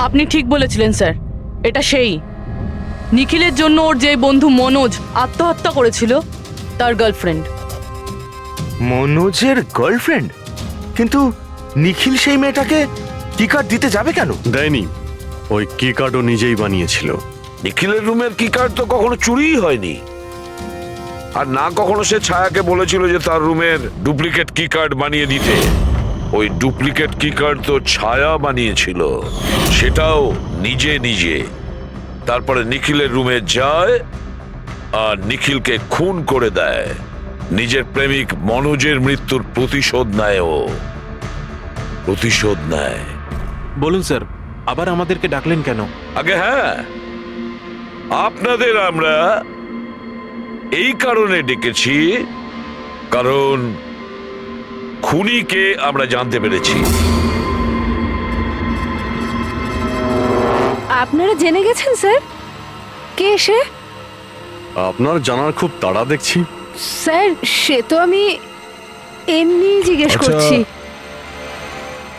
আপনি ঠিক বলেছিলেন স্যার, এটা সেই নিখিলের জন্য ওর যে বন্ধু মনোজ আত্মহত্যা করেছিল তার গার্লফ্রেন্ড। মনোজের গার্লফ্রেন্ড? কিন্তু নিখিল সেই মেয়েটাকে কি কার্ড দিতে যাবে কেন? দেয়নি, ওই কি কার্ডও নিজেই বানিয়েছিল। নিখিলের রুমের কি কার্ড তো কখনো চুরিই হয়নি। আর না কখনো সে ছায়াকে বলেছিল যে তার রুমের ডুপ্লিকেট কি কার্ড বানিয়ে দিতে। ওই ডুপ্লিকেট কি কার্ড তো ছায়া বানিয়েছিল, সেটাও নিজে নিজে। তারপরে নিখিলের রুমে যায় আর নিখিলকে খুন করে দেয়। নিজের প্রেমিক মনোজের মৃত্যুর প্রতিশোধ নেয় ও, প্রতিশোধ নেয়। বলুন স্যার, আবার আমাদেরকে ডাকলেন কেন? আগে হ্যাঁ, আপনাদের আমরা এই কারণে ডেকেছি, কারণ খুনিকে আমরা জানতে পেরেছি। আপনারা জেনে গেছেন স্যার কে সে? আপনার জানার খুব তাড়া দেখছি। স্যার সে তো আমি এমনি জিজ্ঞেস করছি।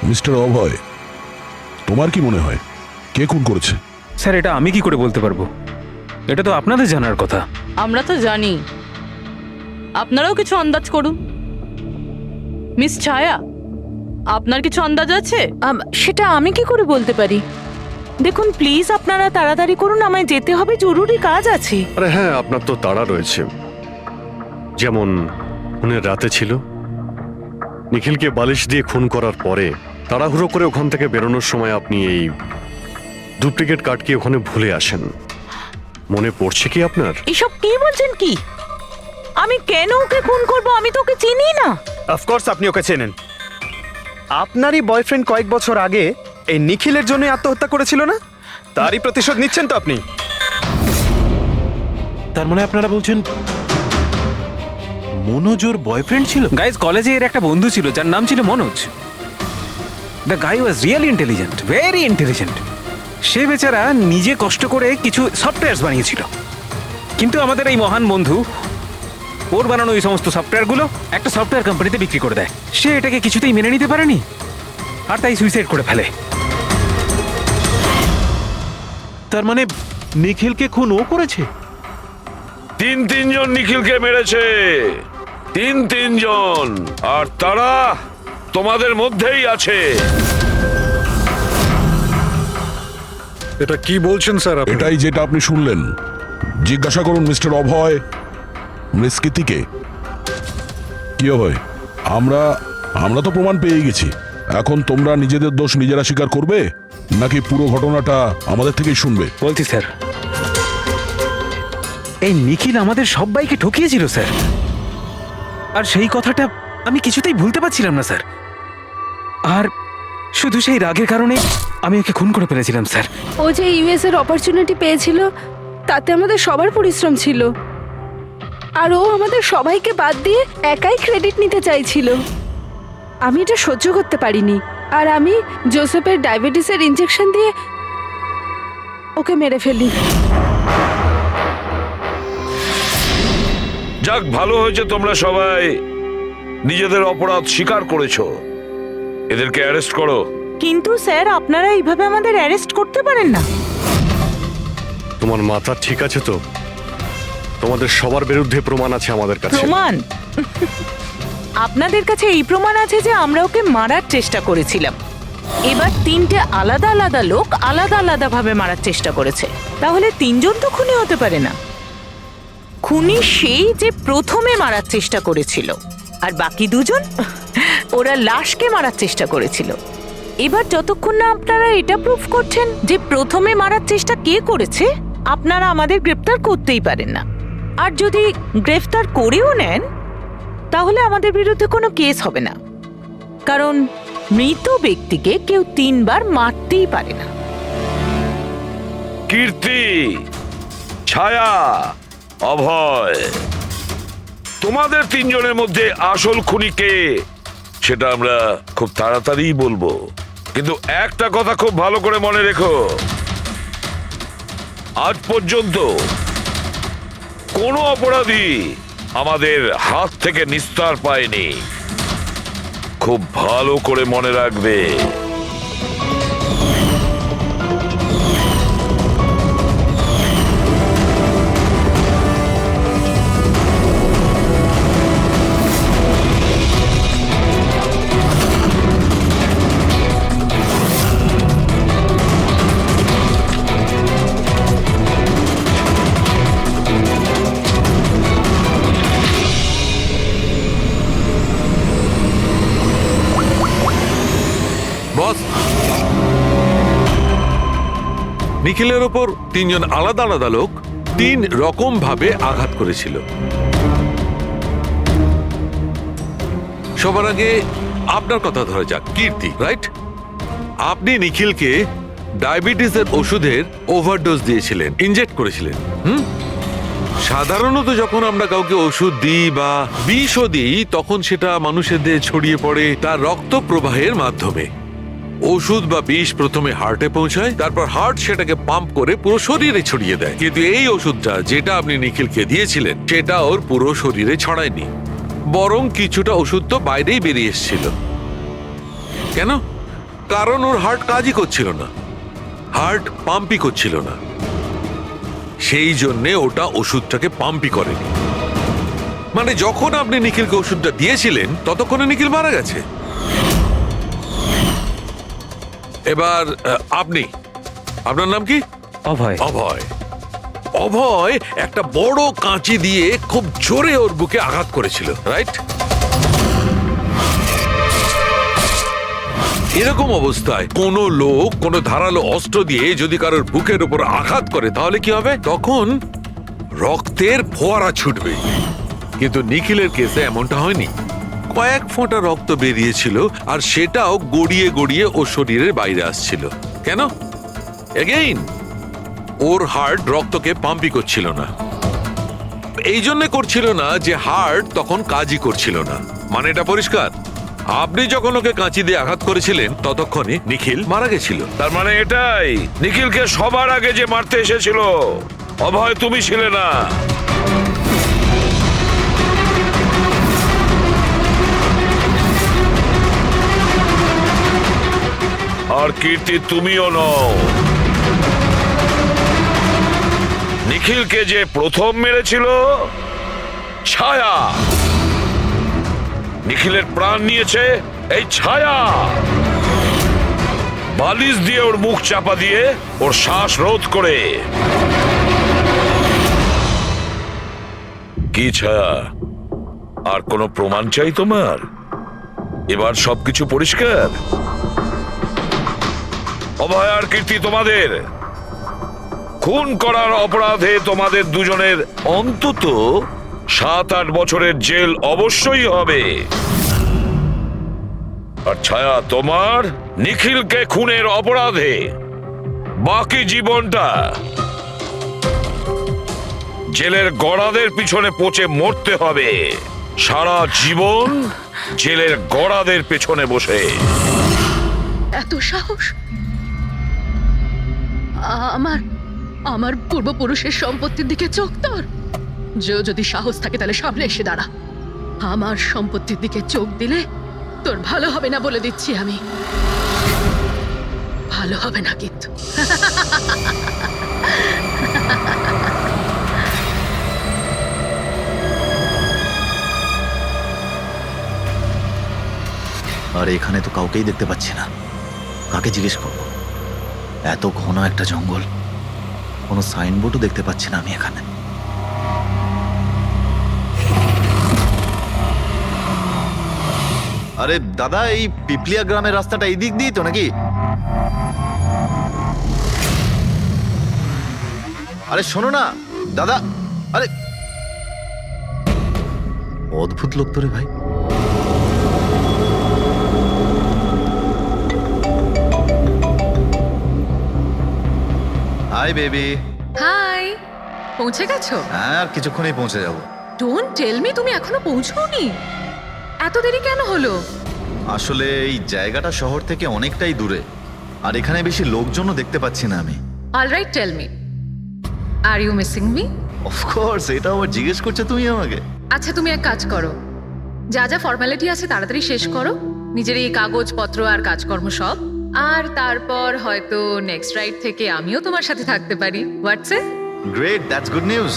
মিস্টার অভয়, তোমার কি মনে হয় কে খুন করেছে? স্যার, এটা আমি কি করে বলতে পারবো? এটা তো আপনাদের জানার কথা। আমরা তো জানি, আপনারাও কিছু আন্দাজ করুন। মিস ছায়া, আপনার কিছু আন্দাজ আছে? সেটা আমি কি করে বলতে পারি? দেখুন প্লিজ আপনারা তাড়াতাড়ি করুন, আমায় যেতে হবে, জরুরি কাজ আছে। আরে হ্যাঁ, আপনার তো তাড়া রয়েছে। যেমন খুনের রাতে ছিল, নিখিলকে বালিশ দিয়ে খুন করার পরে তাড়াহুড়ো করে ওখান থেকে বেরোনোর সময় আপনি এই ডুপ্লিকেট কার্ডকে ওখানে ভুলে আসেন। মনে পড়ছে কি আপনার? এসব কি বলছেন কি? আমি কেন ওকে খুন করব? আমি তো ওকে চিনি না। অফকোর্স আপনি ওকে চেনেন। আপনারই বয়ফ্রেন্ড কয়েক বছর আগে এই নিখিলের জন্য আত্মহত্যা করেছিল না? তারই প্রতিশোধ নিচ্ছেন তো আপনি? তার মানে আপনারা বলছেন মনোজ ওর বয়ফ্রেন্ড ছিল? গাইজ, কলেজে এর একটা বন্ধু ছিল যার নাম ছিল Manoj. The guy was really intelligent, very intelligent. সে বেচারা নিজে কষ্ট করে কিছু সফটওয়্যার বানিয়েছিল, কিন্তু আমাদের এই মহান বন্ধু ওর বানানো এই সমস্ত সফটওয়্যারগুলো একটা সফটওয়্যার কোম্পানিতে বিক্রি করে দেয়। সে এটাকে কিছুতেই মেনে নিতে পারেনি আর তাই সুইসাইড করে ফেলে। তার মানে নিখিলকে খুন ও করেছে? তিনজন নিখিলকে মেরেছে, তিনজন, আর তারা তোমাদের মধ্যেই আছে। এটা কি বলছেন স্যার? এটাই যেটা আপনি শুনলেন। জিজ্ঞাসা করুন মিস্টার অভয়, মিস কীর্তিকে। কি অভয়, আমরা তো প্রমাণ পেয়ে গেছি। এখন তোমরা নিজেদের দোষ নিজেরা স্বীকার করবে নাকি পুরো ঘটনাটা আমাদের থেকেই শুনবে? বলছি স্যার, এই নিখিল আমাদের সবাইকে ঠকিয়েছিল স্যার, আর সেই কথাটা আমি কিছুতেই ভুলতে পারছিলাম না স্যার। আর শুধু সেই রাগের কারণে আমি ওকে খুন করে ফেলেছিলাম স্যার। ও যে ইউএস এর অপরচুনিটি পেয়েছিল তাতে আমাদের সবার পরিশ্রম ছিল, আর ও আমাদের সবাইকে বাদ দিয়ে একাই ক্রেডিট নিতে চাইছিল। আমি এটা সহ্য করতে পারিনি, আর আমি জোসেফের ডায়াবেটিসের ইনজেকশন দিয়ে ওকে মেরে ফেলি। যাক, ভালো হয়েছে তোমরা সবাই নিজেদের অপরাধ স্বীকার করেছো। এদেরকে অ্যারেস্ট করো। কিন্তু স্যার আপনারা এইভাবে আমাদের অ্যারেস্ট করতে পারেন না। তোমার মাথা ঠিক আছে তো? তোমাদের সবার বিরুদ্ধে প্রমাণ আছে আমাদের কাছে। প্রমাণ? আপনাদের কাছে এই প্রমাণ আছে যে আমরা ওকে মারার চেষ্টা করেছিলাম। এবার তিনটে আলাদা আলাদা লোক আলাদা আলাদা ভাবে মারার চেষ্টা করেছে, তাহলে তিনজন তো খুনি হতে পারে না। খুনি সেই যে প্রথমে মারার চেষ্টা করেছিল, আর বাকি দুজন ওরা লাশকে মারার চেষ্টা করেছিল। এবার যতক্ষণ না আপনারা এটা প্রুফ করছেন যে প্রথমে মারার চেষ্টা কে করেছে, আপনারা আমাদের গ্রেফতার করতেই পারেন না। আর যদি গ্রেফতার করেও নেন তাহলে আমাদের বিরুদ্ধে কোনো কেস হবে না, কারণ মৃত ব্যক্তিকে কেউ 3 বার মারতেই পারে না। কীর্তি, ছায়া, অভয়, তোমাদের তিনজনের মধ্যে আসল খুনি কে সেটা আমরা খুব তাড়াতাড়ি বলবো, কিন্তু একটা কথা খুব ভালো করে মনে রেখো, আজ পর্যন্ত কোনো অপরাধী আমাদের হাত থেকে নিস্তার পায়নি। খুব ভালো করে মনে রাখবে। বস, নিখিলের ওপর তিনজন আলাদা আলাদা লোক 3 রকম ভাবে আঘাত করেছিল। সবার আগে আপনার কথা ধরা যাক, কীর্তি, রাইট? আপনি নিখিলকে ডায়াবেটিসের ওষুধের ওভারডোজ দিয়েছিলেন, ইনজেক্ট করেছিলেন। সাধারণত যখন আমরা কাউকে ওষুধ দিই বা বিষও দিই, তখন সেটা মানুষের দেহে ছড়িয়ে পড়ে তার রক্ত প্রবাহের মাধ্যমে। ওষুধ বা বিষ প্রথমে হার্টে পৌঁছায়, তারপর হার্ট সেটাকে পাম্প করে পুরো শরীরে ছড়িয়ে দেয়। কিন্তু এই ওষুধটা যেটা আপনি নিখিলকে দিয়েছিলেন সেটা ওর পুরো শরীরে ছড়ায়নি, বরং কিছুটা ওষুধ তো বাইরেই বেরিয়ে এসেছিল। কেন? কারণ ওর হার্ট কাজই করছিল না, হার্ট পাম্পই করছিল না, সেই জন্যে ওটা ওষুধটাকে পাম্পই করেনি। মানে যখন আপনি নিখিলকে ওষুধটা দিয়েছিলেন ততক্ষণে নিখিল মারা গেছে। এবার আপনি, আপনার নাম কি? অভয়। অভয়। অভয় একটা বড় কাঁচি দিয়ে খুব জোরে ওর বুকে আঘাত করেছিল, রাইট? এরকম অবস্থায় কোনো লোক কোনো ধারালো অস্ত্র দিয়ে যদি কারোর বুকের উপর আঘাত করে তাহলে কি হবে? তখন রক্তের ফোয়ারা ছুটবে। কিন্তু নিখিলের কেসে এমনটা হয়নি। কয়েক ফোঁটা রক্ত বেরিয়েছিল, আর সেটাও গড়িয়ে গড়িয়ে ওর শরীরের বাইরে আসছিল। কেন? এগেইন ওর হার্ট রক্তকে পাম্পই করছিল না। এই জন্য করছিল না যে হার্ট তখন কাজই করছিল না। মানে এটা পরিষ্কার, আপনি যখন ওকে কাঁচি দিয়ে আঘাত করেছিলেন ততক্ষণে নিখিল মারা গেছিল। তার মানে এটাই, নিখিলকে সবার আগে যে মারতে এসেছিল অভয় তুমি ছিলে না। আর কীর্তি তুমিও নও। নিখিলকে যে প্রথম মেরেছিল ছায়া, নিখিলের প্রাণ নিয়েছে এই ছায়া। বালিশ দিয়ে ওর মুখ চাপা দিয়ে ওর শ্বাস রোধ করে। কি ছায়া, আর কোনো প্রমাণ চাই তোমার? এবার সবকিছু পরিষ্কার। অভয় আর কীর্তি, তোমাদের খুন করার অপরাধে তোমাদের দুজনের অন্তত 7-8 বছরের জেল অবশ্যই হবে। আর ছায়া, তোমার নিখিলকে খুনের অপরাধে বাকি জীবনটা জেলের গড়াদের পিছনে পচে মরতে হবে। সারা জীবন জেলের গড়াদের পেছনে বসে। এত সাহস! আমার পূর্বপুরুষের সম্পত্তির দিকে চোখ তোর। যদি সাহস থাকে তাহলে সামনে এসে দাঁড়া। আমার সম্পত্তির দিকে চোখ দিলে তোর ভালো হবে না বলে দিচ্ছি আমি। ভালো হবে না কিন্তু। আর এখানে তো কাউকেই দেখতে পাচ্ছি না, কাকে জিজ্ঞেস করব? এত ঘন একটা জঙ্গল, কোনো সাইনবোর্ডও দেখতে পাচ্ছি না আমি এখানে। আরে দাদা, এই পিপলিয়া গ্রামের রাস্তাটা এই দিক দিয়ে তো নাকি? আরে শোনো না দাদা, আরে অদ্ভুত লোক তো রে ভাই। Hi baby. হাই, পৌঁছে গেছো? হ্যাঁ, আর কিছুক্ষণেই পৌঁছে যাব। ডোন্ট টেল মি তুমি এখনো পৌঁছোনি। এত দেরি কেন হলো? আসলে এই জায়গাটা শহর থেকে অনেকটাই দূরে, আর এখানে বেশি লোকজনও দেখতে পাচ্ছি না আমি। Alright, tell me, are you missing me? Of course, এটা আবার জিজ্ঞেস করছো তুমি আমাকে? আচ্ছা, তুমি এক কাজ করো, যা যা ফর্মালিটি আছে তাড়াতাড়ি শেষ করো, নিজের এই কাগজপত্র আর কাজকর্ম সব, আর তারপর হয়তো নেক্সট রাইড থেকে আমিও তোমার সাথে থাকতে পারি। WhatsApp? Great, that's good news.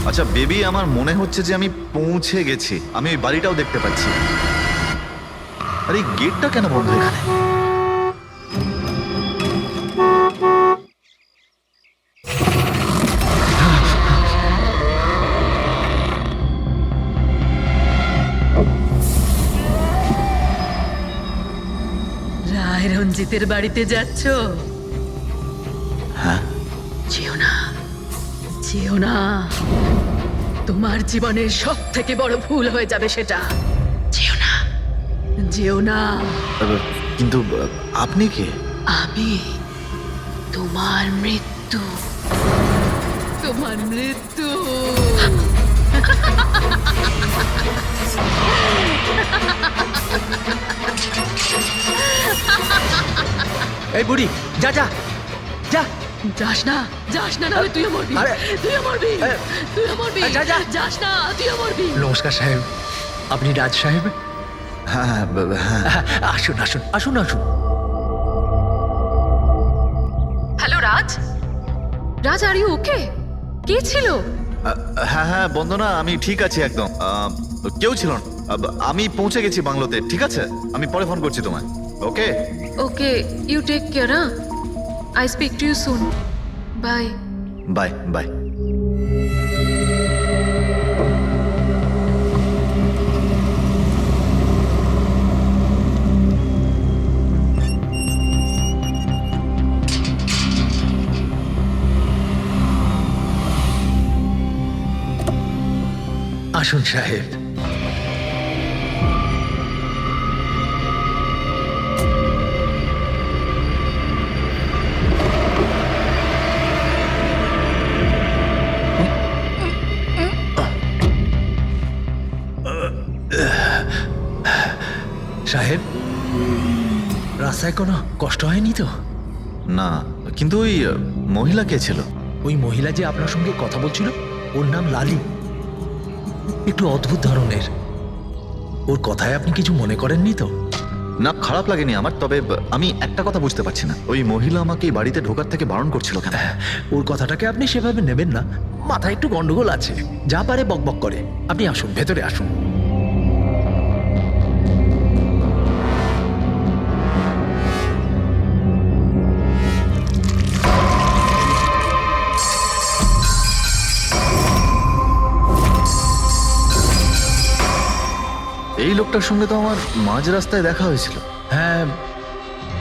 আচ্ছা বেবি, আমার মনে হচ্ছে যে আমি পৌঁছে গেছি। আমি ওই বাড়িটাও দেখতে পাচ্ছি। আরে এই গেটটা কেন বন্ধ এখানে? রায় রঞ্জিতের বাড়িতে যাচ্ছ? হ্যাঁ। যেও না, যেও না, তোমার জীবনের সব থেকে বড় ভুল হয়ে যাবে সেটা। যেও না, যেও না। কিন্তু আপনি কে? আমি তোমার মৃত্যু, তোমার মৃত্যু। এই বুড়ি, যা যা যা। যাস না, যাস না, নাহলে তুইও মরবি। তুইও মরবি, তুইও মরবি। যা যা, যাস না, তুইও মরবি। নমস্কার সাহেব, আপনি রাজ সাহেব? হ্যাঁ হ্যাঁ, আসুন আসুন আসুন আসুন। Hello Raj, Raj, are you okay? কে ছিল? হ্যাঁ হ্যাঁ বন্দনা, আমি ঠিক আছি একদম। কেউ ছিল না, আমি পৌঁছে গেছি বাংলোতে। ঠিক আছে, আমি পরে ফোন করছি তোমায়। Okay okay, you take care. I speak to you soon. Bye bye bye. আসুন সাহেব। সাহেব, রাস্তায় কোনো কষ্ট হয়নি তো? না, কিন্তু ওই মহিলা কে ছিল? ওই মহিলা যে আপনার সঙ্গে কথা বলছিল, ওর নাম লালি। একটু অদ্ভুত ধরনের। ওর কথায় আপনি কিছু মনে করেননি তো? না, খারাপ লাগেনি আমার। তবে আমি একটা কথা বুঝতে পারছি না, ওই মহিলা আমাকে এই বাড়িতে ঢোকার থেকে বারণ করছিল কেন? ওর কথাটাকে আপনি সেভাবে নেবেন না, মাথায় একটু গন্ডগোল আছে, যা পারে বকবক করে। আপনি আসুন, ভেতরে আসুন। এই লোকটা লোকটার সঙ্গে তো আমার মাঝ রাস্তায় দেখা হয়েছিল। হ্যাঁ,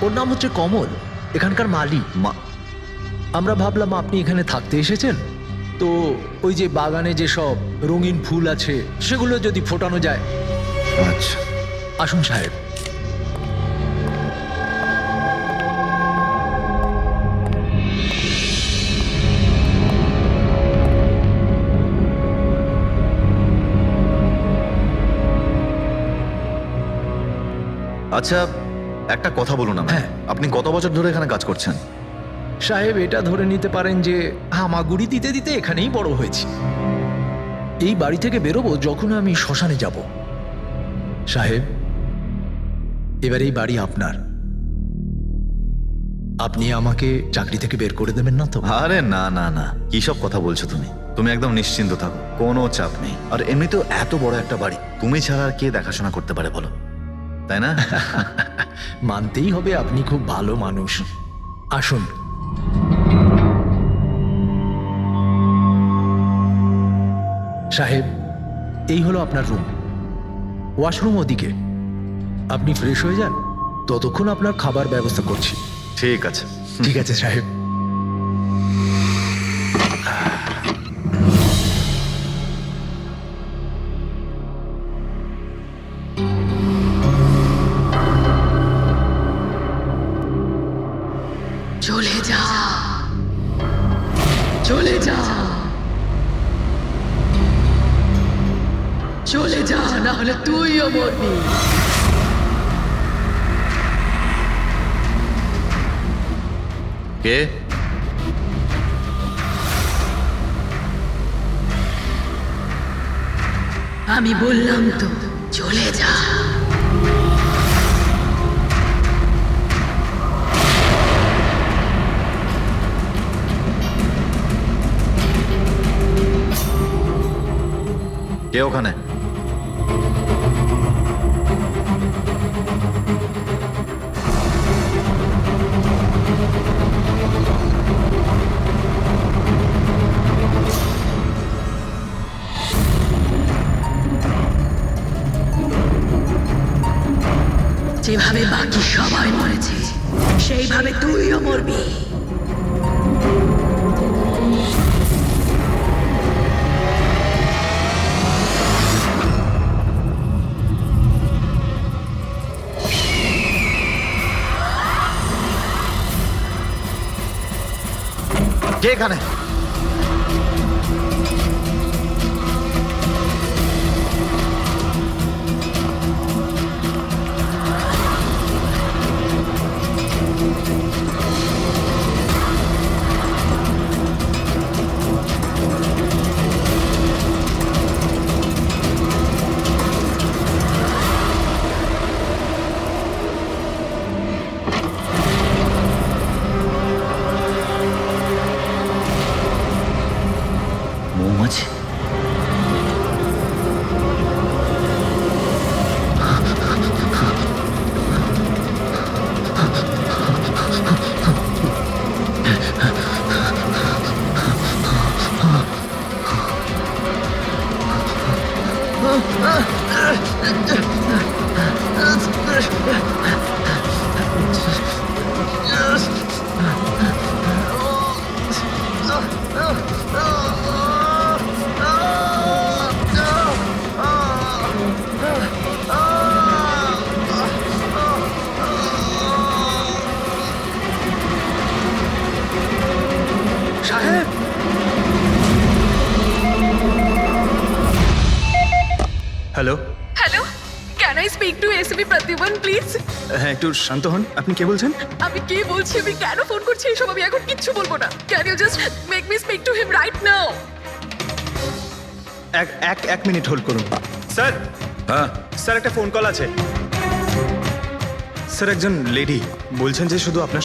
ওর নাম হচ্ছে কমল, এখানকার মালি। আমরা ভাবলাম আপনি এখানে থাকতে এসেছেন, তো ওই যে বাগানে যে সব রঙিন ফুল আছে সেগুলো যদি ফোটানো যায়। আচ্ছা, আসুন সাহেব। আচ্ছা একটা কথা বলুন আমায়। হ্যাঁ। আপনি কত বছর ধরে এখানে কাজ করছেন? সাহেব, এটা ধরে নিতে পারেন যে হামাগুড়ি দিতে দিতে এখানেই বড় হয়েছি। এই বাড়ি থেকে বেরোবো যখন আমি শ্মশানে যাব। সাহেব, এবার এই বাড়ি আপনার। আপনি আমাকে চাকরি থেকে বের করে দেবেন না তো? আরে না না না, কি সব কথা বলছো তুমি? তুমি একদম নিশ্চিন্ত থাকো, কোনো চাপ নেই। আর এমনিতেও এত বড় একটা বাড়ি তুমি ছাড়া আর কে দেখাশোনা করতে পারে বলো, তাই না? মানতেই হবে আপনি খুব ভালো মানুষ। আসুন। সাহেব, এই হলো আপনার রুম। ওয়াশরুম ওদিকে। আপনি ফ্রেশ হয়ে যান, ততক্ষণ আপনার খাবার ব্যবস্থা করছি। ঠিক আছে। ঠিক আছে সাহেব। চলে যা, চলে যা, চলে যা, না হলে তুইও মরবি। কে? আমি বললাম তো চলে যা। কে ওখানে? যেভাবে বাকি সবাই মরেছে সেইভাবে তুইও মরবি। কে এখানে? মৌমাছি? সাহেব, hello. Hello, can I speak to SP প্রতিবন প্লিজ? হ্যাঁ, একটু শান্ত হন। আপনি কে বলছেন? আমি কি বলছি, আমি কেন ফোন করছি এসব আমি এখন কিচ্ছু বলবো না। Can you just make me speak to him right now? এক মিনিট হোল্ড করুন। স্যার। হ্যাঁ স্যার, একটা ফোন কল আছে। স্যার, একজন লেডি বলছেন যে শুধু আপনার